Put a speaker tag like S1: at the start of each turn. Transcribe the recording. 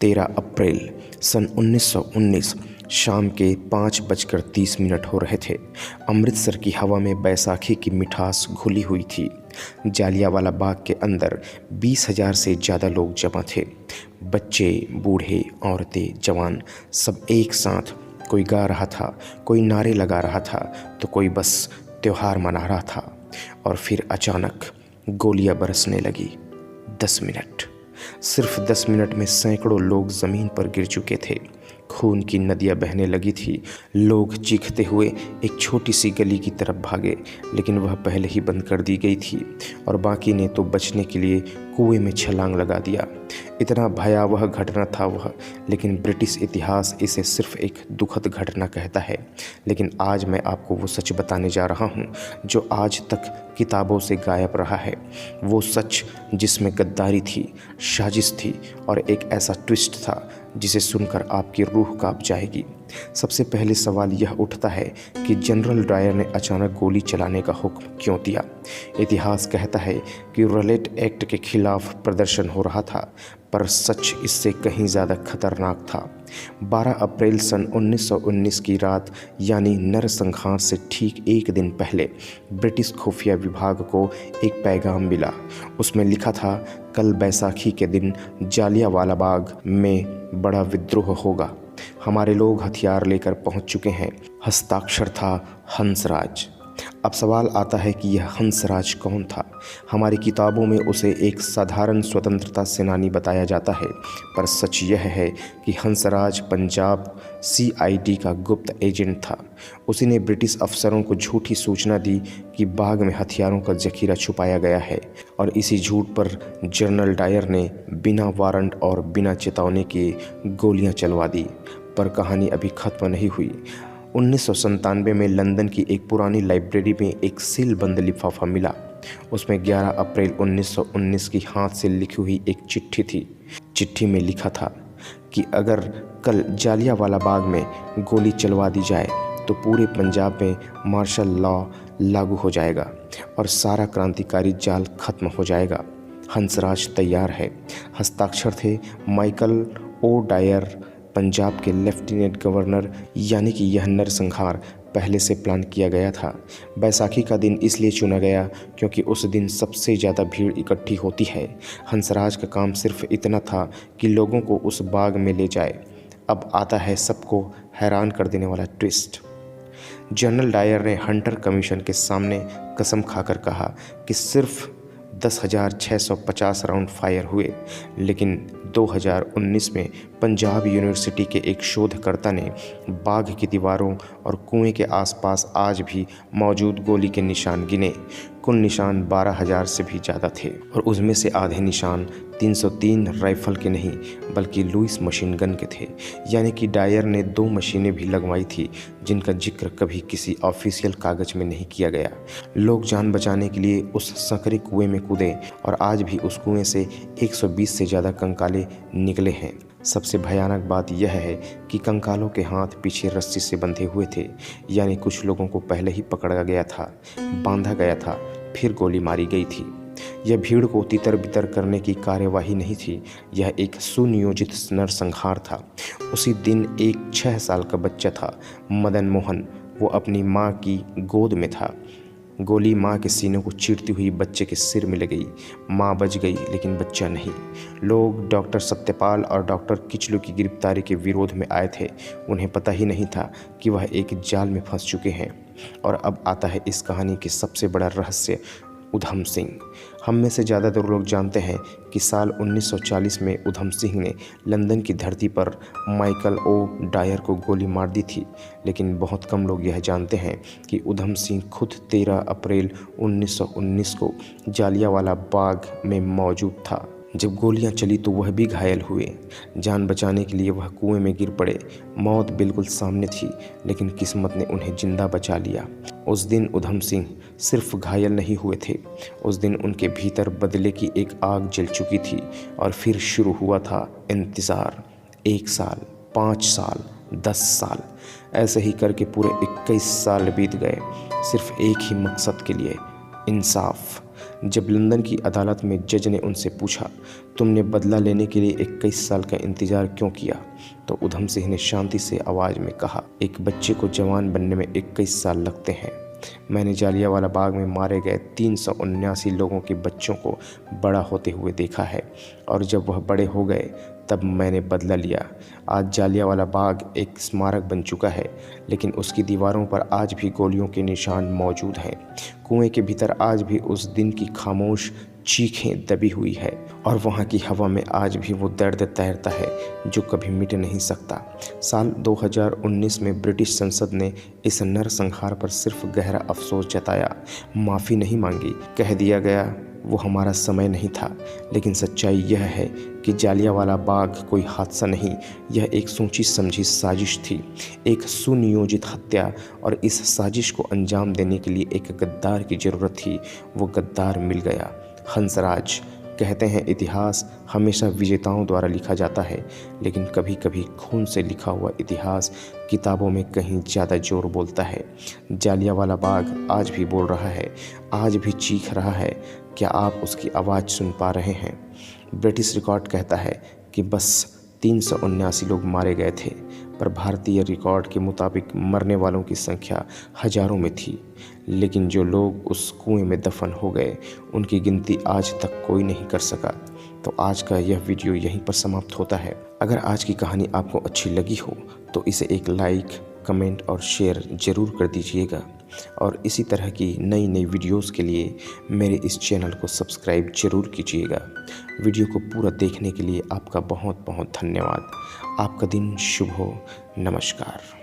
S1: 13 अप्रैल सन 1919 शाम के 5:30 हो रहे थे। अमृतसर की हवा में बैसाखी की मिठास घुली हुई थी। जालियांवाला बाग के अंदर 20,000 से ज़्यादा लोग जमा थे। बच्चे, बूढ़े, औरतें, जवान सब एक साथ। कोई गा रहा था, कोई नारे लगा रहा था, तो कोई बस त्योहार मना रहा था। और फिर अचानक गोलियां बरसने लगी। 10 मिनट, सिर्फ 10 मिनट में सैकड़ों लोग ज़मीन पर गिर चुके थे। खून की नदियाँ बहने लगी थी। लोग चीखते हुए एक छोटी सी गली की तरफ भागे, लेकिन वह पहले ही बंद कर दी गई थी और बाकी ने तो बचने के लिए कुएं में छलांग लगा दिया। इतना भयावह घटना था वह, लेकिन ब्रिटिश इतिहास इसे सिर्फ एक दुखद घटना कहता है। लेकिन आज मैं आपको वो सच बताने जा रहा हूँ जो आज तक किताबों से गायब रहा है। वो सच जिसमें गद्दारी थी, साजिश थी और एक ऐसा ट्विस्ट था जिसे सुनकर आपकी रूह कांप जाएगी। सबसे पहले सवाल यह उठता है कि जनरल डायर ने अचानक गोली चलाने का हुक्म क्यों दिया। इतिहास कहता है कि रॉलेट एक्ट के खिलाफ प्रदर्शन हो रहा था, पर सच इससे कहीं ज़्यादा खतरनाक था। 12 अप्रैल सन 1919 की रात यानी नरसंहार से ठीक एक दिन पहले ब्रिटिश खुफिया विभाग को एक पैगाम मिला। उसमें लिखा था, कल बैसाखी के दिन जालियांवाला बाग में बड़ा विद्रोह होगा। हमारे लोग हथियार लेकर पहुंच चुके हैं। हस्ताक्षर था हंसराज। अब सवाल आता है कि यह हंसराज कौन था। हमारी किताबों में उसे एक साधारण स्वतंत्रता सेनानी बताया जाता है, पर सच यह है कि हंसराज पंजाब CID का गुप्त एजेंट था। उसी ने ब्रिटिश अफसरों को झूठी सूचना दी कि बाग में हथियारों का जखीरा छुपाया गया है, और इसी झूठ पर जनरल डायर ने बिना वारंट और बिना चेतावनी के गोलियां चलवा दी। पर कहानी अभी खत्म नहीं हुई। 1997 में लंदन की एक पुरानी लाइब्रेरी में एक सीलबंद लिफाफा मिला। उसमें 11 अप्रैल 1919 की हाथ से लिखी हुई एक चिट्ठी थी। चिट्ठी में लिखा था कि अगर कल जालियांवाला बाग में गोली चलवा दी जाए तो पूरे पंजाब में मार्शल लॉ लागू हो जाएगा और सारा क्रांतिकारी जाल खत्म हो जाएगा। हंसराज तैयार है। हस्ताक्षर थे माइकल ओ डायर, पंजाब के लेफ्टिनेंट गवर्नर। यानी कि यह नरसंहार पहले से प्लान किया गया था। बैसाखी का दिन इसलिए चुना गया क्योंकि उस दिन सबसे ज़्यादा भीड़ इकट्ठी होती है। हंसराज का काम सिर्फ इतना था कि लोगों को उस बाग में ले जाए। अब आता है सबको हैरान कर देने वाला ट्विस्ट। जनरल डायर ने हंटर कमीशन के सामने कसम खाकर कहा कि सिर्फ 10,650 राउंड फायर हुए, लेकिन 2019 में पंजाब यूनिवर्सिटी के एक शोधकर्ता ने बाग की दीवारों और कुएं के आसपास आज भी मौजूद गोली के निशान गिने। कुल निशान 12,000 से भी ज़्यादा थे, और उसमें से आधे निशान 303 राइफल के नहीं बल्कि लुइस मशीन गन के थे। यानी कि डायर ने 2 मशीनें भी लगवाई थी जिनका जिक्र कभी किसी ऑफिशियल कागज में नहीं किया गया। लोग जान बचाने के लिए उस संकरे कुएं में कूदे और आज भी उस कुएं से 120 से ज़्यादा कंकाले निकले हैं। सबसे भयानक बात यह है कि कंकालों के हाथ पीछे रस्सी से बंधे हुए थे, यानी कुछ लोगों को पहले ही पकड़ा गया था, बांधा गया था, फिर गोली मारी गई थी। यह भीड़ को तितर बितर करने की कार्यवाही नहीं थी, यह एक सुनियोजित नरसंहार था। उसी दिन एक 6 साल का बच्चा था, मदन मोहन। वो अपनी माँ की गोद में था। गोली माँ के सीने को चीरती हुई बच्चे के सिर में लग गई। माँ बच गई लेकिन बच्चा नहीं। लोग डॉक्टर सत्यपाल और डॉक्टर किचलू की गिरफ्तारी के विरोध में आए थे। उन्हें पता ही नहीं था कि वह एक जाल में फंस चुके हैं। और अब आता है इस कहानी की सबसे बड़ा रहस्य, उधम सिंह। हम में से ज़्यादातर लोग जानते हैं कि साल 1940 में उधम सिंह ने लंदन की धरती पर माइकल ओ डायर को गोली मार दी थी, लेकिन बहुत कम लोग यह जानते हैं कि उधम सिंह खुद 13 अप्रैल 1919 को जालियांवाला बाग में मौजूद था। जब गोलियां चली तो वह भी घायल हुए। जान बचाने के लिए वह कुएं में गिर पड़े। मौत बिल्कुल सामने थी, लेकिन किस्मत ने उन्हें जिंदा बचा लिया। उस दिन उधम सिंह सिर्फ घायल नहीं हुए थे, उस दिन उनके भीतर बदले की एक आग जल चुकी थी। और फिर शुरू हुआ था इंतज़ार। 1 साल, 5 साल, 10 साल, ऐसे ही करके पूरे 21 साल बीत गए, सिर्फ एक ही मकसद के लिए, इंसाफ। जब लंदन की अदालत में जज ने उनसे पूछा, तुमने बदला लेने के लिए 21 साल का इंतजार क्यों किया, तो उधम सिंह ने शांति से आवाज़ में कहा, एक बच्चे को जवान बनने में 21 साल लगते हैं। मैंने जालियांवाला बाग में मारे गए 379 लोगों के बच्चों को बड़ा होते हुए देखा है, और जब वह बड़े हो गए तब मैंने बदला लिया। आज जालियांवाला बाग एक स्मारक बन चुका है, लेकिन उसकी दीवारों पर आज भी गोलियों के निशान मौजूद हैं। कुएं के भीतर आज भी उस दिन की खामोश चीखें दबी हुई है, और वहाँ की हवा में आज भी वो दर्द तैरता है जो कभी मिट नहीं सकता। साल 2019 में ब्रिटिश संसद ने इस नरसंहार पर सिर्फ गहरा अफसोस जताया, माफ़ी नहीं मांगी। कह दिया गया वो हमारा समय नहीं था, लेकिन सच्चाई यह है कि जालियांवाला बाग कोई हादसा नहीं, यह एक सोची समझी साजिश थी, एक सुनियोजित हत्या, और इस साजिश को अंजाम देने के लिए एक गद्दार की ज़रूरत थी। वो गद्दार मिल गया, हंसराज। कहते हैं इतिहास हमेशा विजेताओं द्वारा लिखा जाता है, लेकिन कभी कभी खून से लिखा हुआ इतिहास किताबों में कहीं ज़्यादा जोर बोलता है। जालियांवाला बाग आज भी बोल रहा है, आज भी चीख रहा है। क्या आप उसकी आवाज़ सुन पा रहे हैं? ब्रिटिश रिकॉर्ड कहता है कि बस 379 लोग मारे गए थे, पर भारतीय रिकॉर्ड के मुताबिक मरने वालों की संख्या हज़ारों में थी। लेकिन जो लोग उस कुएं में दफन हो गए, उनकी गिनती आज तक कोई नहीं कर सका। तो आज का यह वीडियो यहीं पर समाप्त होता है। अगर आज की कहानी आपको अच्छी लगी हो तो इसे एक लाइक, कमेंट और शेयर ज़रूर कर दीजिएगा, और इसी तरह की नई नई वीडियोस के लिए मेरे इस चैनल को सब्सक्राइब ज़रूर कीजिएगा। वीडियो को पूरा देखने के लिए आपका बहुत बहुत धन्यवाद। आपका दिन शुभ हो। नमस्कार।